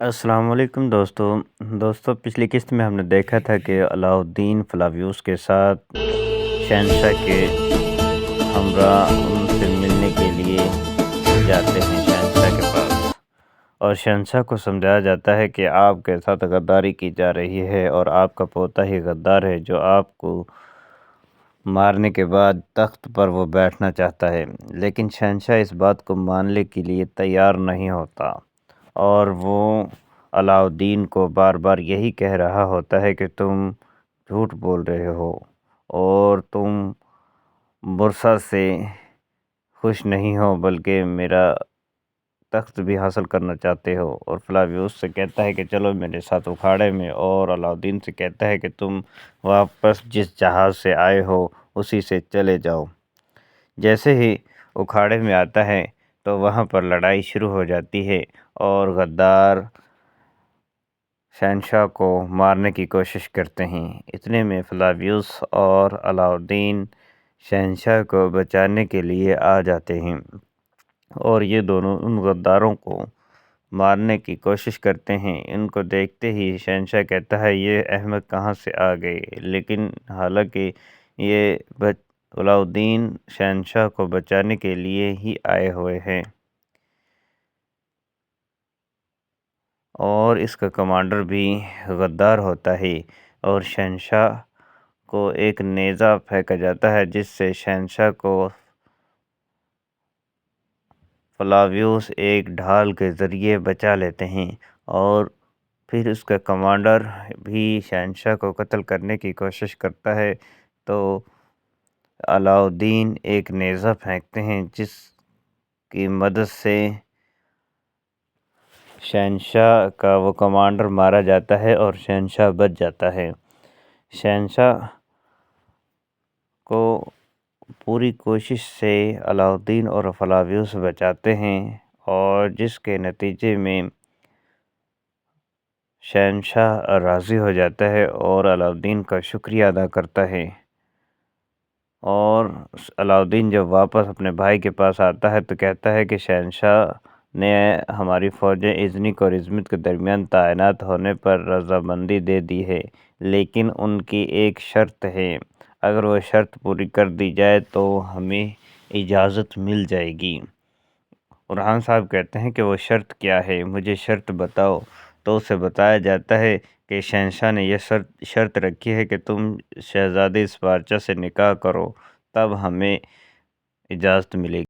السلام علیکم دوستو پچھلی قسط میں ہم نے دیکھا تھا کہ علاؤالدین فلاویوس کے ساتھ شہنشاہ کے ہمراہ ان سے ملنے کے لیے جاتے ہیں شہنشاہ کے پاس، اور شہنشاہ کو سمجھایا جاتا ہے کہ آپ کے ساتھ غداری کی جا رہی ہے اور آپ کا پوتا ہی غدار ہے جو آپ کو مارنے کے بعد تخت پر وہ بیٹھنا چاہتا ہے، لیکن شہنشاہ اس بات کو ماننے کے لیے تیار نہیں ہوتا اور وہ علاؤالدین کو بار بار یہی کہہ رہا ہوتا ہے کہ تم جھوٹ بول رہے ہو اور تم برسا سے خوش نہیں ہو بلکہ میرا تخت بھی حاصل کرنا چاہتے ہو، اور فلاویوس سے کہتا ہے کہ چلو میرے ساتھ اکھاڑے میں، اور علاؤالدین سے کہتا ہے کہ تم واپس جس جہاز سے آئے ہو اسی سے چلے جاؤ۔ جیسے ہی اکھاڑے میں آتا ہے تو وہاں پر لڑائی شروع ہو جاتی ہے اور غدار شہنشاہ کو مارنے کی کوشش کرتے ہیں۔ اتنے میں فلاویوس اور علاؤالدین شہنشاہ کو بچانے کے لیے آ جاتے ہیں اور یہ دونوں ان غداروں کو مارنے کی کوشش کرتے ہیں۔ ان کو دیکھتے ہی شہنشاہ کہتا ہے یہ احمق کہاں سے آ گئے، لیکن حالانکہ یہ علاؤالدین شہنشاہ کو بچانے کے لیے ہی آئے ہوئے ہیں، اور اس کا کمانڈر بھی غدار ہوتا ہے، اور شہنشاہ کو ایک نیزہ پھینکا جاتا ہے جس سے شہنشاہ کو فلاویوس ایک ڈھال کے ذریعے بچا لیتے ہیں، اور پھر اس کا کمانڈر بھی شہنشاہ کو قتل کرنے کی کوشش کرتا ہے تو علاؤالدین ایک نیزہ پھینکتے ہیں جس کی مدد سے شہنشاہ کا وہ کمانڈر مارا جاتا ہے اور شہنشاہ بچ جاتا ہے۔ شہنشاہ کو پوری کوشش سے علاؤالدین اور فلاویوس بچاتے ہیں، اور جس کے نتیجے میں شہنشاہ راضی ہو جاتا ہے اور علاؤالدین کا شکریہ ادا کرتا ہے، اور علاؤالدین جب واپس اپنے بھائی کے پاس آتا ہے تو کہتا ہے کہ شہنشاہ نے ہماری فوجیں ازنک اور ازمت کے درمیان تعینات ہونے پر رضامندی دے دی ہے، لیکن ان کی ایک شرط ہے، اگر وہ شرط پوری کر دی جائے تو ہمیں اجازت مل جائے گی۔ برہان صاحب کہتے ہیں کہ وہ شرط کیا ہے، مجھے شرط بتاؤ، تو اسے بتایا جاتا ہے کہ شہنشاہ نے یہ شرط رکھی ہے کہ تم شہزادی اسپارچہ سے نکاح کرو، تب ہمیں اجازت ملے گی۔